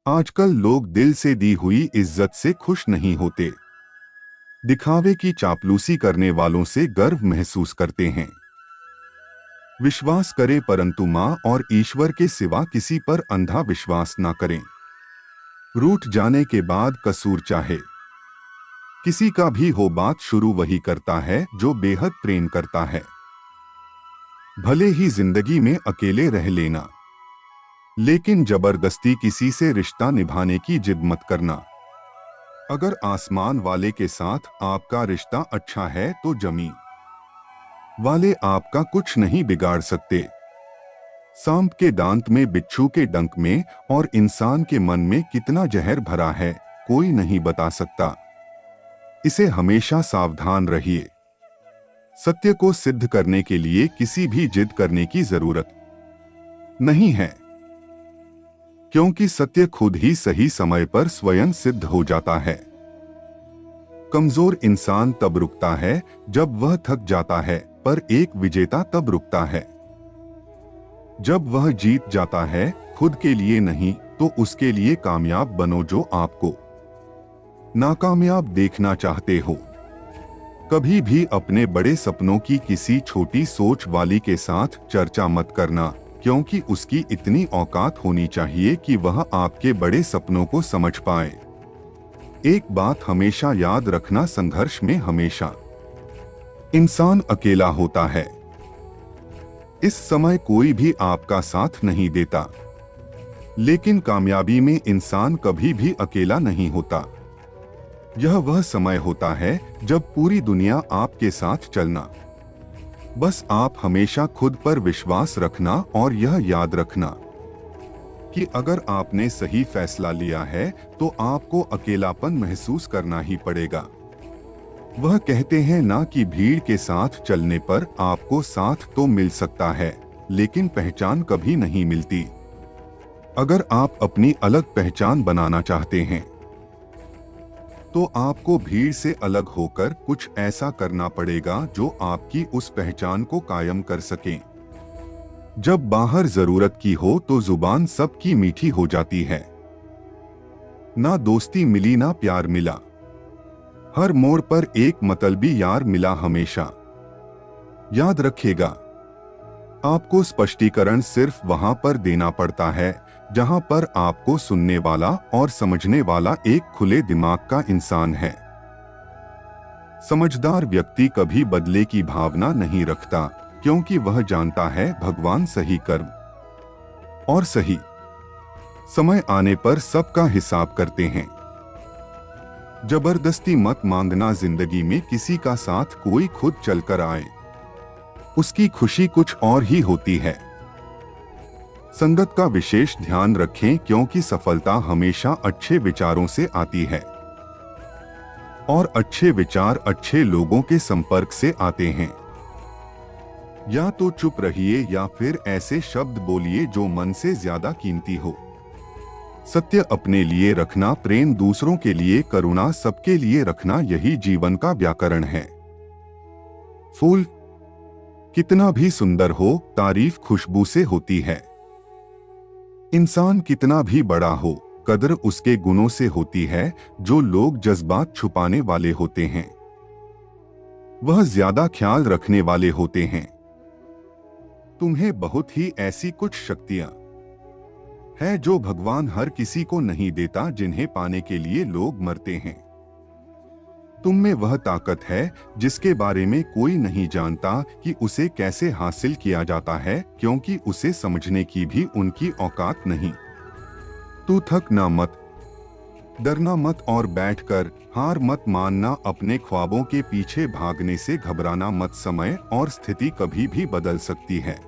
आजकल लोग दिल से दी हुई इज्जत से खुश नहीं होते। दिखावे की चापलूसी करने वालों से गर्व महसूस करते हैं। विश्वास करें परंतु मां और ईश्वर के सिवा किसी पर अंधा विश्वास ना करें। रूठ जाने के बाद कसूर चाहे किसी का भी हो, बात शुरू वही करता है जो बेहद प्रेम करता है। भले ही जिंदगी में अकेले रह लेना, लेकिन जबरदस्ती किसी से रिश्ता निभाने की जिद मत करना। अगर आसमान वाले के साथ आपका रिश्ता अच्छा है तो जमीन वाले आपका कुछ नहीं बिगाड़ सकते। सांप के दांत में, बिच्छू के डंक में और इंसान के मन में कितना जहर भरा है, कोई नहीं बता सकता। इसे हमेशा सावधान रहिए। सत्य को सिद्ध करने के लिए किसी भी जिद करने की जरूरत नहीं है, क्योंकि सत्य खुद ही सही समय पर स्वयं सिद्ध हो जाता है। कमजोर इंसान तब रुकता है जब वह थक जाता है, पर एक विजेता तब रुकता है जब वह जीत जाता है। खुद के लिए नहीं तो उसके लिए कामयाब बनो जो आपको नाकामयाब देखना चाहते हो। कभी भी अपने बड़े सपनों की किसी छोटी सोच वाली के साथ चर्चा मत करना, क्योंकि उसकी इतनी औकात होनी चाहिए कि वह आपके बड़े सपनों को समझ पाए। एक बात हमेशा याद रखना, संघर्ष में हमेशा इंसान अकेला होता है। इस समय कोई भी आपका साथ नहीं देता, लेकिन कामयाबी में इंसान कभी भी अकेला नहीं होता। यह वह समय होता है जब पूरी दुनिया आपके साथ चलना। बस आप हमेशा खुद पर विश्वास रखना और यह याद रखना कि अगर आपने सही फैसला लिया है तो आपको अकेलापन महसूस करना ही पड़ेगा। वह कहते हैं ना कि भीड़ के साथ चलने पर आपको साथ तो मिल सकता है, लेकिन पहचान कभी नहीं मिलती। अगर आप अपनी अलग पहचान बनाना चाहते हैं तो आपको भीड़ से अलग होकर कुछ ऐसा करना पड़ेगा जो आपकी उस पहचान को कायम कर सके। जब बाहर जरूरत की हो तो जुबान सबकी मीठी हो जाती है। ना दोस्ती मिली ना प्यार मिला, हर मोड़ पर एक मतलबी यार मिला हमेशा। याद रखिएगा, आपको स्पष्टीकरण सिर्फ वहां पर देना पड़ता है जहां पर आपको सुनने वाला और समझने वाला एक खुले दिमाग का इंसान है। समझदार व्यक्ति कभी बदले की भावना नहीं रखता, क्योंकि वह जानता है भगवान सही कर्म और सही समय आने पर सबका हिसाब करते हैं। जबरदस्ती मत मांगना, जिंदगी में किसी का साथ कोई खुद चलकर आए, उसकी खुशी कुछ और ही होती है। संगत का विशेष ध्यान रखें, क्योंकि सफलता हमेशा अच्छे विचारों से आती है और अच्छे विचार अच्छे लोगों के संपर्क से आते हैं। या तो चुप रहिए या फिर ऐसे शब्द बोलिए जो मन से ज्यादा कीमती हो। सत्य अपने लिए रखना, प्रेम दूसरों के लिए, करुणा सबके लिए रखना, यही जीवन का व्याकरण है। फूल कितना भी सुंदर हो, तारीफ खुशबू से होती है। इंसान कितना भी बड़ा हो, कदर उसके गुणों से होती है। जो लोग जज्बात छुपाने वाले होते हैं वह ज्यादा ख्याल रखने वाले होते हैं। तुम्हें बहुत ही ऐसी कुछ शक्तियां है जो भगवान हर किसी को नहीं देता, जिन्हें पाने के लिए लोग मरते हैं। तुम में वह ताकत है जिसके बारे में कोई नहीं जानता कि उसे कैसे हासिल किया जाता है, क्योंकि उसे समझने की भी उनकी औकात नहीं। तू थकना मत, डरना मत और बैठकर हार मत मानना। अपने ख्वाबों के पीछे भागने से घबराना मत। समय और स्थिति कभी भी बदल सकती है,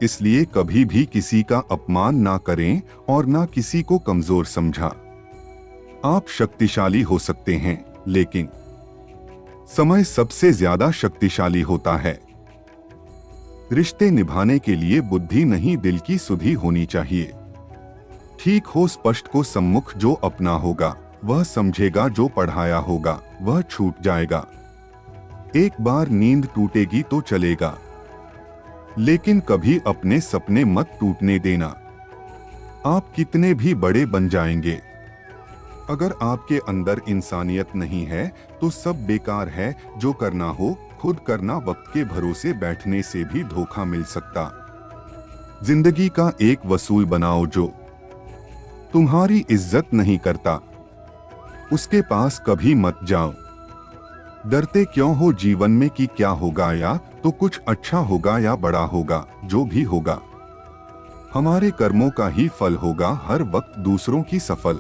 इसलिए कभी भी किसी का अपमान ना करें और ना किसी को कमजोर समझा। आप शक्तिशाली हो सकते हैं, लेकिन समय सबसे ज्यादा शक्तिशाली होता है। रिश्ते निभाने के लिए बुद्धि नहीं, दिल की सुधि होनी चाहिए। ठीक हो स्पष्ट को सम्मुख, जो अपना होगा वह समझेगा, जो पढ़ाया होगा वह छूट जाएगा। एक बार नींद टूटेगी तो चलेगा, लेकिन कभी अपने सपने मत टूटने देना। आप कितने भी बड़े बन जाएंगे, अगर आपके अंदर इंसानियत नहीं है तो सब बेकार है। जो करना हो खुद करना, वक्त के भरोसे बैठने से भी धोखा मिल सकता। जिंदगी का एक वसूल बनाओ जो तुम्हारी इज्जत नहीं करता, उसके पास कभी मत जाओ। डरते क्यों हो जीवन में कि क्या होगा, या तो कुछ अच्छा होगा या बड़ा होगा, जो भी होगा हमारे कर्मों का ही फल होगा। हर वक्त दूसरों की सफल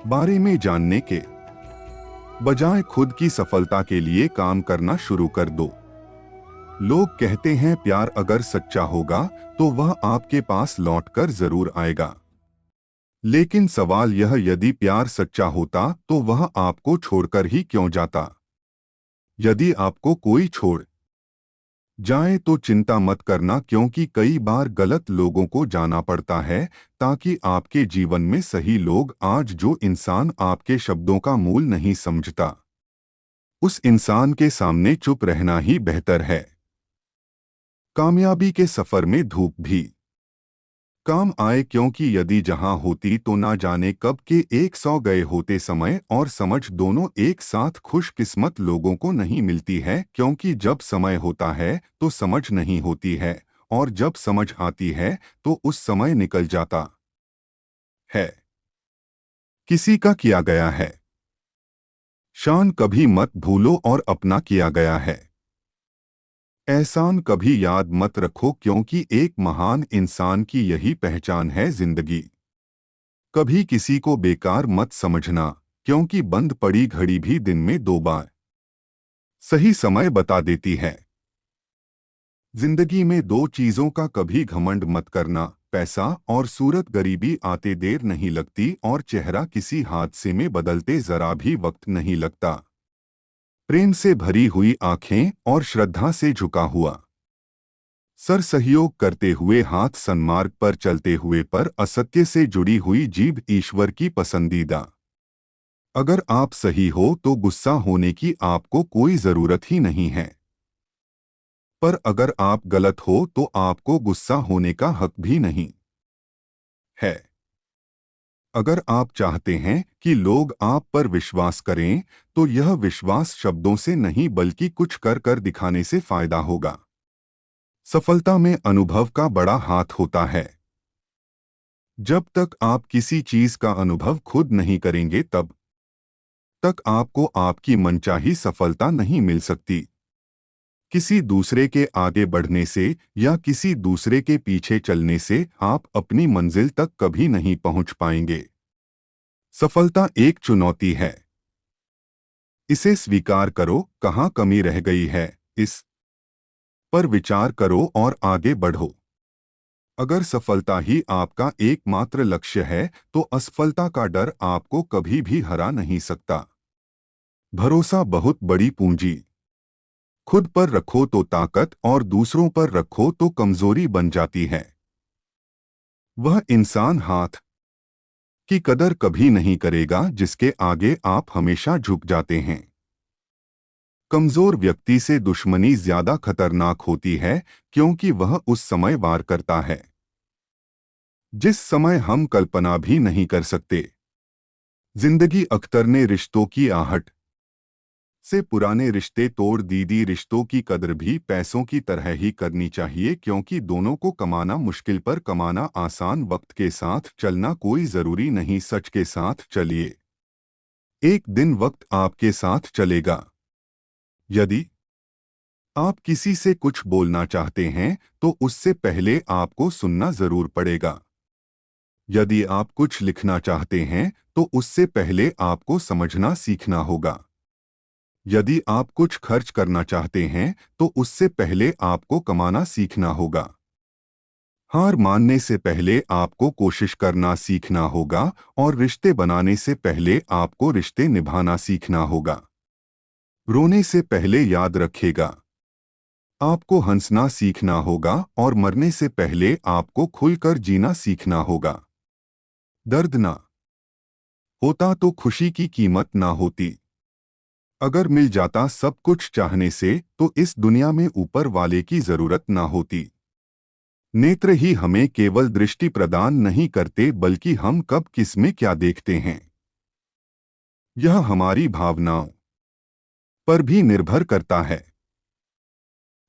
बारे में जानने के बजाय खुद की सफलता के लिए काम करना शुरू कर दो। लोग कहते हैं प्यार अगर सच्चा होगा तो वह आपके पास लौटकर जरूर आएगा। लेकिन सवाल यह, यदि प्यार सच्चा होता तो वह आपको छोड़कर ही क्यों जाता। यदि आपको कोई छोड़ जाए तो चिंता मत करना, क्योंकि कई बार गलत लोगों को जाना पड़ता है ताकि आपके जीवन में सही लोग। आज जो इंसान आपके शब्दों का मूल नहीं समझता, उस इंसान के सामने चुप रहना ही बेहतर है। कामयाबी के सफर में धूप भी काम आए, क्योंकि यदि जहां होती तो ना जाने कब के 100 गए होते। समय और समझ दोनों एक साथ खुशकिस्मत लोगों को नहीं मिलती है, क्योंकि जब समय होता है तो समझ नहीं होती है, और जब समझ आती है तो उस समय निकल जाता है। किसी का किया गया है शान कभी मत भूलो और अपना किया गया है एहसान कभी याद मत रखो, क्योंकि एक महान इंसान की यही पहचान है जिंदगी। कभी किसी को बेकार मत समझना, क्योंकि बंद पड़ी घड़ी भी दिन में 2 बार सही समय बता देती है। जिंदगी में 2 चीजों का कभी घमंड मत करना, पैसा और सूरत। गरीबी आते देर नहीं लगती और चेहरा किसी हादसे में बदलते जरा भी वक्त नहीं लगता। प्रेम से भरी हुई आंखें और श्रद्धा से झुका हुआ सर, सहयोग करते हुए हाथ, सन्मार्ग पर चलते हुए पर असत्य से जुड़ी हुई जीभ ईश्वर की पसंदीदा। अगर आप सही हो तो गुस्सा होने की आपको कोई जरूरत ही नहीं है, पर अगर आप गलत हो तो आपको गुस्सा होने का हक भी नहीं है। अगर आप चाहते हैं कि लोग आप पर विश्वास करें तो यह विश्वास शब्दों से नहीं बल्कि कुछ कर कर दिखाने से फायदा होगा। सफलता में अनुभव का बड़ा हाथ होता है। जब तक आप किसी चीज का अनुभव खुद नहीं करेंगे तब तक आपको आपकी मनचाही सफलता नहीं मिल सकती। किसी दूसरे के आगे बढ़ने से या किसी दूसरे के पीछे चलने से आप अपनी मंजिल तक कभी नहीं पहुंच पाएंगे। सफलता एक चुनौती है, इसे स्वीकार करो। कहाँ कमी रह गई है, इस पर विचार करो और आगे बढ़ो। अगर सफलता ही आपका एकमात्र लक्ष्य है तो असफलता का डर आपको कभी भी हरा नहीं सकता। भरोसा बहुत बड़ी पूंजी। खुद पर रखो तो ताकत और दूसरों पर रखो तो कमजोरी बन जाती है। वह इंसान हाथ की कदर कभी नहीं करेगा जिसके आगे आप हमेशा झुक जाते हैं। कमजोर व्यक्ति से दुश्मनी ज्यादा खतरनाक होती है, क्योंकि वह उस समय वार करता है जिस समय हम कल्पना भी नहीं कर सकते। जिंदगी अख्तर ने रिश्तों की आहट से पुराने रिश्ते तोड़ दी। रिश्तों की कदर भी पैसों की तरह ही करनी चाहिए, क्योंकि दोनों को कमाना मुश्किल पर कमाना आसान। वक्त के साथ चलना कोई जरूरी नहीं, सच के साथ चलिए। एक दिन वक्त आपके साथ चलेगा। यदि आप किसी से कुछ बोलना चाहते हैं तो उससे पहले आपको सुनना जरूर पड़ेगा। यदि आप कुछ लिखना चाहते हैं तो उससे पहले आपको समझना सीखना होगा। यदि आप कुछ खर्च करना चाहते हैं तो उससे पहले आपको कमाना सीखना होगा। हार मानने से पहले आपको कोशिश करना सीखना होगा, और रिश्ते बनाने से पहले आपको रिश्ते निभाना सीखना होगा। रोने से पहले याद रखेगा आपको हंसना सीखना होगा, और मरने से पहले आपको खुलकर जीना सीखना होगा। दर्द ना होता तो खुशी की कीमत ना होती। अगर मिल जाता सब कुछ चाहने से तो इस दुनिया में ऊपर वाले की जरूरत ना होती। नेत्र ही हमें केवल दृष्टि प्रदान नहीं करते बल्कि हम कब किस में क्या देखते हैं यह हमारी भावनाओं पर भी निर्भर करता है।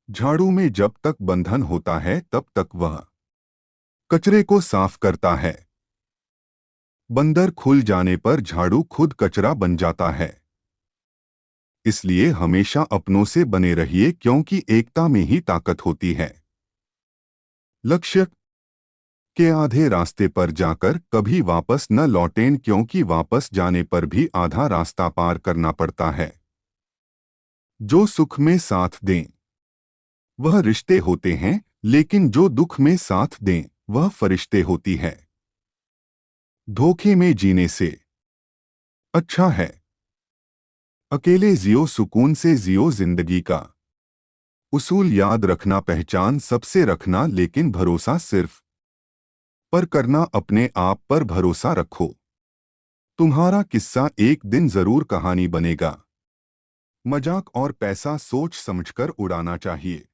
झाड़ू में जब तक बंधन होता है तब तक वह कचरे को साफ करता है। बंदर खुल जाने पर झाड़ू खुद कचरा बन जाता है। इसलिए हमेशा अपनों से बने रहिए क्योंकि एकता में ही ताकत होती है। लक्ष्य के आधे रास्ते पर जाकर कभी वापस न लौटें क्योंकि वापस जाने पर भी आधा रास्ता पार करना पड़ता है। जो सुख में साथ दें वह रिश्ते होते हैं, लेकिन जो दुख में साथ दें वह फरिश्ते होती है। धोखे में जीने से अच्छा है अकेले जियो, सुकून से जियो जिंदगी का उसूल याद रखना, पहचान सबसे रखना, लेकिन भरोसा सिर्फ पर करना, अपने आप पर भरोसा रखो। तुम्हारा किस्सा एक दिन जरूर कहानी बनेगा। मजाक और पैसा सोच समझकर उड़ाना चाहिए।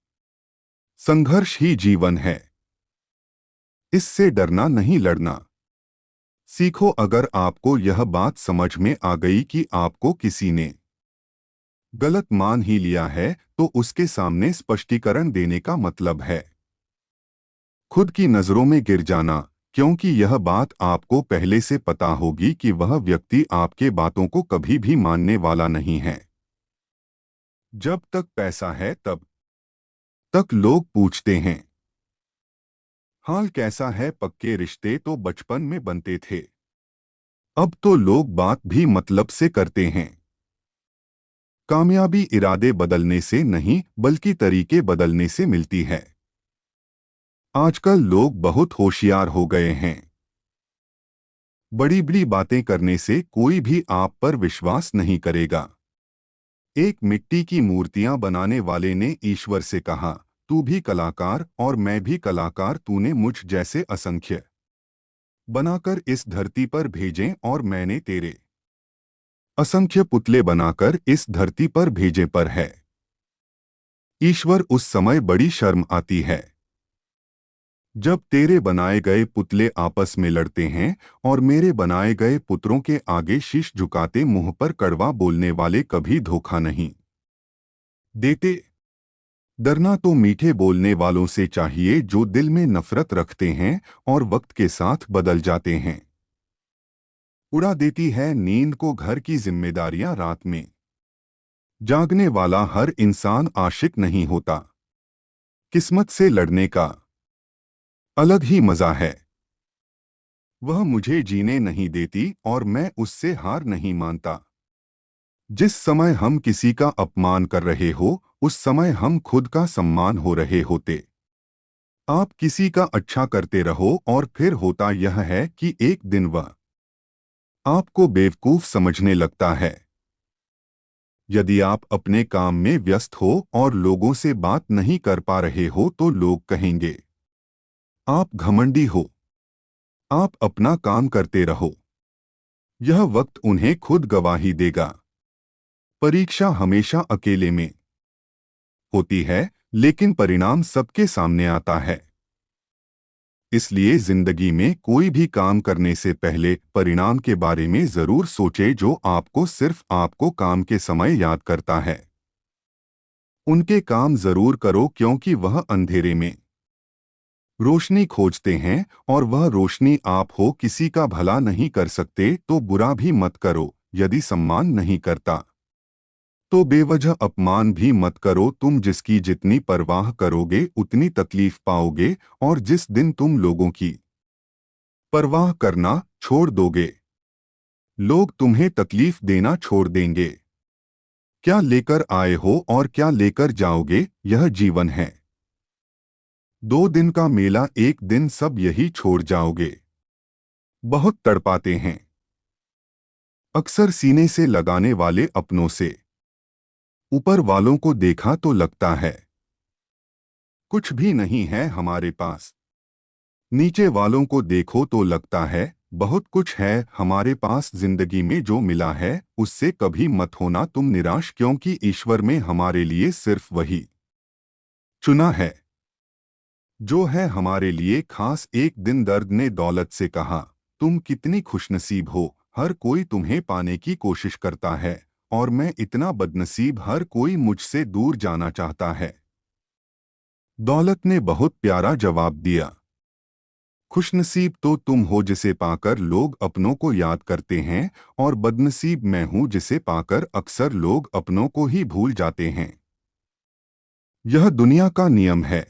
संघर्ष ही जीवन है, इससे डरना नहीं लड़ना सीखो। अगर आपको यह बात समझ में आ गई कि आपको किसी ने गलत मान ही लिया है तो उसके सामने स्पष्टीकरण देने का मतलब है खुद की नजरों में गिर जाना, क्योंकि यह बात आपको पहले से पता होगी कि वह व्यक्ति आपके बातों को कभी भी मानने वाला नहीं है। जब तक पैसा है तब तक लोग पूछते हैं हाल कैसा है, पक्के रिश्ते तो बचपन में बनते थे, अब तो लोग बात भी मतलब से करते हैं। कामयाबी इरादे बदलने से नहीं बल्कि तरीके बदलने से मिलती है। आजकल लोग बहुत होशियार हो गए हैं। बड़ी बड़ी बातें करने से कोई भी आप पर विश्वास नहीं करेगा। एक मिट्टी की मूर्तियां बनाने वाले ने ईश्वर से कहा, तू भी कलाकार और मैं भी कलाकार, तूने मुझ जैसे असंख्य बनाकर इस धरती पर भेजें और मैंने तेरे असंख्य पुतले बनाकर इस धरती पर भेजे पर है। ईश्वर उस समय बड़ी शर्म आती है जब तेरे बनाए गए पुतले आपस में लड़ते हैं और मेरे बनाए गए पुत्रों के आगे शीश झुकाते, मुंह पर कड़वा बोलने वाले कभी धोखा नहीं देते। डरना तो मीठे बोलने वालों से चाहिए जो दिल में नफरत रखते हैं और वक्त के साथ बदल जाते हैं। उड़ा देती है नींद को घर की जिम्मेदारियां रात में। जागने वाला हर इंसान आशिक नहीं होता। किस्मत से लड़ने का अलग ही मजा है। वह मुझे जीने नहीं देती और मैं उससे हार नहीं मानता। जिस समय हम किसी का अपमान कर रहे हो उस समय हम खुद का सम्मान हो रहे होते। आप किसी का अच्छा करते रहो और फिर होता यह है कि एक दिन वह आपको बेवकूफ समझने लगता है। यदि आप अपने काम में व्यस्त हो और लोगों से बात नहीं कर पा रहे हो तो लोग कहेंगे आप घमंडी हो। आप अपना काम करते रहो, यह वक्त उन्हें खुद गवाही देगा। परीक्षा हमेशा अकेले में होती है, लेकिन परिणाम सबके सामने आता है। इसलिए जिंदगी में कोई भी काम करने से पहले परिणाम के बारे में जरूर सोचें। जो आपको सिर्फ आपको काम के समय याद करता है उनके काम जरूर करो, क्योंकि वह अंधेरे में रोशनी खोजते हैं और वह रोशनी आप हो। किसी का भला नहीं कर सकते तो बुरा भी मत करो। यदि सम्मान नहीं करता तो बेवजह अपमान भी मत करो। तुम जिसकी जितनी परवाह करोगे उतनी तकलीफ पाओगे, और जिस दिन तुम लोगों की परवाह करना छोड़ दोगे लोग तुम्हें तकलीफ देना छोड़ देंगे। क्या लेकर आए हो और क्या लेकर जाओगे, यह जीवन है। 2 दिन का मेला, एक दिन सब यही छोड़ जाओगे। बहुत तड़पाते हैं अक्सर सीने से लगाने वाले अपनों से। ऊपर वालों को देखा तो लगता है कुछ भी नहीं है हमारे पास। नीचे वालों को देखो तो लगता है बहुत कुछ है हमारे पास। जिंदगी में जो मिला है उससे कभी मत होना तुम निराश, क्योंकि ईश्वर में हमारे लिए सिर्फ वही चुना है जो है हमारे लिए खास। एक दिन दर्द ने दौलत से कहा, तुम कितनी खुशनसीब हो, हर कोई तुम्हें पाने की कोशिश करता है और मैं इतना बदनसीब, हर कोई मुझसे दूर जाना चाहता है। दौलत ने बहुत प्यारा जवाब दिया, खुशनसीब तो तुम हो जिसे पाकर लोग अपनों को याद करते हैं, और बदनसीब मैं हूं जिसे पाकर अक्सर लोग अपनों को ही भूल जाते हैं। यह दुनिया का नियम है।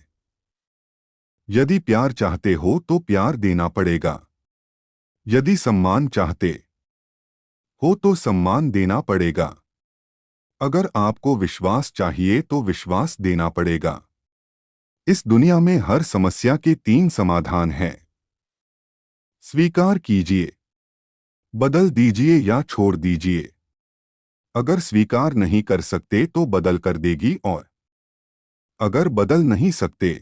यदि प्यार चाहते हो तो प्यार देना पड़ेगा। यदि सम्मान चाहते हो तो सम्मान देना पड़ेगा। अगर आपको विश्वास चाहिए तो विश्वास देना पड़ेगा। इस दुनिया में हर समस्या के 3 समाधान हैं। स्वीकार कीजिए, बदल दीजिए या छोड़ दीजिए। अगर स्वीकार नहीं कर सकते तो बदल कर देगी, और अगर बदल नहीं सकते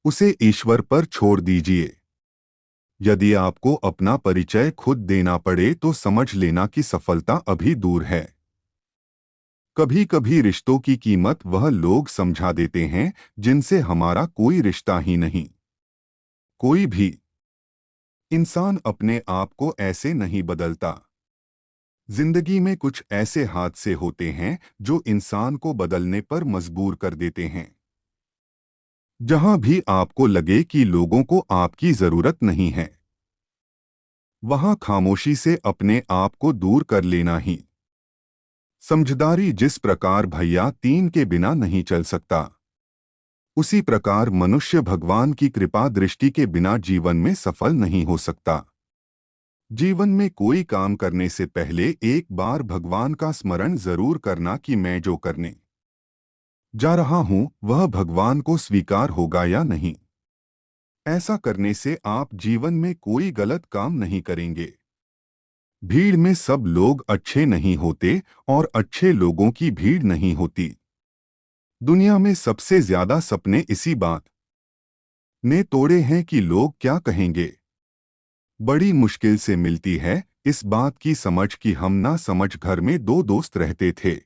उसे ईश्वर पर छोड़ दीजिए। यदि आपको अपना परिचय खुद देना पड़े तो समझ लेना कि सफलता अभी दूर है। कभी कभी रिश्तों की कीमत वह लोग समझा देते हैं जिनसे हमारा कोई रिश्ता ही नहीं। कोई भी इंसान अपने आप को ऐसे नहीं बदलता। जिंदगी में कुछ ऐसे हादसे होते हैं जो इंसान को बदलने पर मजबूर कर देते हैं। जहां भी आपको लगे कि लोगों को आपकी जरूरत नहीं है, वहां खामोशी से अपने आप को दूर कर लेना ही समझदारी। जिस प्रकार भैया 3 के बिना नहीं चल सकता, उसी प्रकार मनुष्य भगवान की कृपा दृष्टि के बिना जीवन में सफल नहीं हो सकता। जीवन में कोई काम करने से पहले एक बार भगवान का स्मरण जरूर करना कि मैं जो करने जा रहा हूं वह भगवान को स्वीकार होगा या नहीं। ऐसा करने से आप जीवन में कोई गलत काम नहीं करेंगे। भीड़ में सब लोग अच्छे नहीं होते और अच्छे लोगों की भीड़ नहीं होती। दुनिया में सबसे ज्यादा सपने इसी बात ने तोड़े हैं कि लोग क्या कहेंगे। बड़ी मुश्किल से मिलती है इस बात की समझ कि हम ना समझ। घर में 2 दोस्त रहते थे।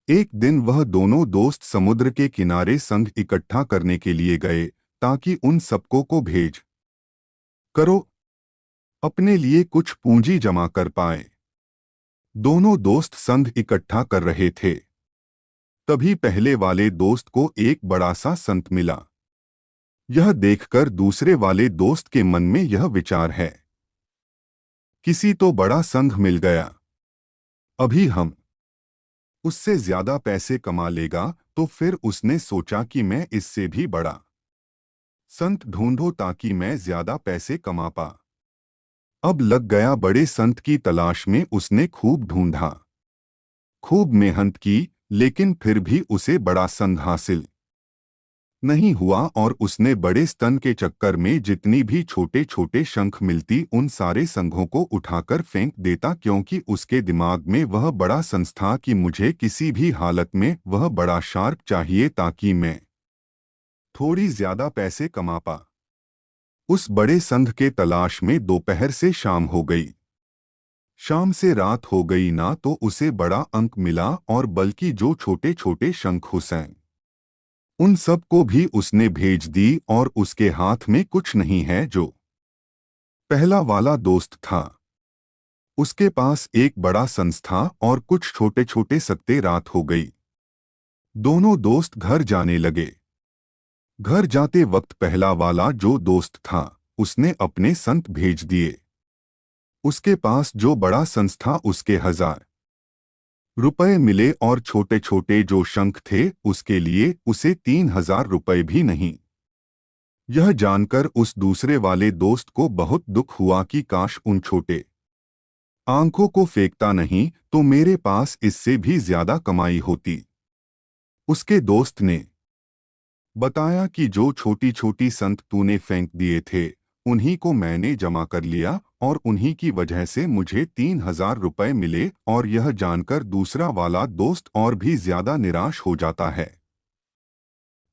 एक दिन वह दोनों दोस्त समुद्र के किनारे संग इकट्ठा करने के लिए गए ताकि उन सबको को भेज करो अपने लिए कुछ पूंजी जमा कर पाए। दोनों दोस्त संघ इकट्ठा कर रहे थे। तभी पहले वाले दोस्त को एक बड़ा सा संत मिला। यह देखकर दूसरे वाले दोस्त के मन में यह विचार है, किसी तो बड़ा संघ मिल गया, अभी हम उससे ज्यादा पैसे कमा लेगा। तो फिर उसने सोचा कि मैं इससे भी बड़ा संत ढूंढो ताकि मैं ज्यादा पैसे कमा पा। अब लग गया बड़े संत की तलाश में। उसने खूब ढूंढा, खूब मेहनत की, लेकिन फिर भी उसे बड़ा संघ हासिल नहीं हुआ। और उसने बड़े स्तन के चक्कर में जितनी भी छोटे छोटे शंख मिलती उन सारे संघों को उठाकर फेंक देता, क्योंकि उसके दिमाग में वह बड़ा संस्था कि मुझे किसी भी हालत में वह बड़ा शार्क चाहिए ताकि मैं थोड़ी ज्यादा पैसे कमा पा। उस बड़े संघ के तलाश में दोपहर से शाम हो गई, शाम से रात हो गई। ना तो उसे बड़ा अंक मिला और बल्कि जो छोटे छोटे शंख हुसैन उन सब को भी उसने भेज दी। और उसके हाथ में कुछ नहीं है। जो पहला वाला दोस्त था उसके पास एक बड़ा संस्था और कुछ छोटे छोटे सत्ते। रात हो गई, दोनों दोस्त घर जाने लगे। घर जाते वक्त पहला वाला जो दोस्त था उसने अपने संत भेज दिए। उसके पास जो बड़ा संस्था उसके 1000 रुपए मिले और छोटे छोटे जो शंख थे उसके लिए उसे 3000 रुपए भी नहीं। यह जानकर उस दूसरे वाले दोस्त को बहुत दुख हुआ कि काश उन छोटे आंखों को फेंकता नहीं तो मेरे पास इससे भी ज्यादा कमाई होती। उसके दोस्त ने बताया कि जो छोटी छोटी संत तूने फेंक दिए थे उन्हीं को मैंने जमा कर लिया और उन्हीं की वजह से मुझे 3000 रुपए मिले। और यह जानकर दूसरा वाला दोस्त और भी ज्यादा निराश हो जाता है।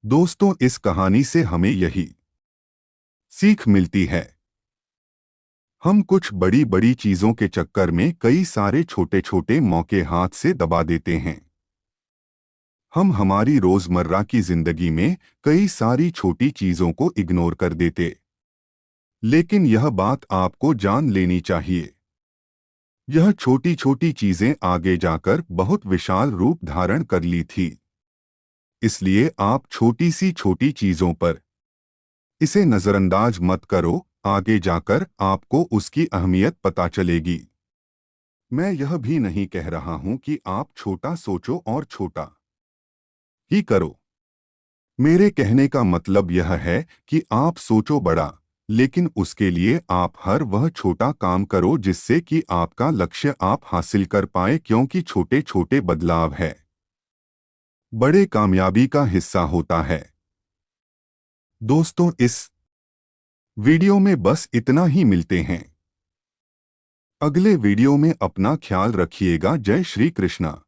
दोस्तों, इस कहानी से हमें यही सीख मिलती है, हम कुछ बड़ी बड़ी चीजों के चक्कर में कई सारे छोटे छोटे मौके हाथ से दबा देते हैं। हम हमारी रोजमर्रा की जिंदगी में कई सारी छोटी चीजों को इग्नोर कर देते, लेकिन यह बात आपको जान लेनी चाहिए। यह छोटी छोटी चीजें आगे जाकर बहुत विशाल रूप धारण कर ली थी। इसलिए आप छोटी सी छोटी चीजों पर इसे नजरअंदाज मत करो, आगे जाकर आपको उसकी अहमियत पता चलेगी। मैं यह भी नहीं कह रहा हूं कि आप छोटा सोचो और छोटा ही करो। मेरे कहने का मतलब यह है कि आप सोचो बड़ा, लेकिन उसके लिए आप हर वह छोटा काम करो जिससे कि आपका लक्ष्य आप हासिल कर पाए, क्योंकि छोटे छोटे बदलाव है बड़े कामयाबी का हिस्सा होता है। दोस्तों, इस वीडियो में बस इतना ही। मिलते हैं अगले वीडियो में। अपना ख्याल रखिएगा। जय श्री कृष्णा।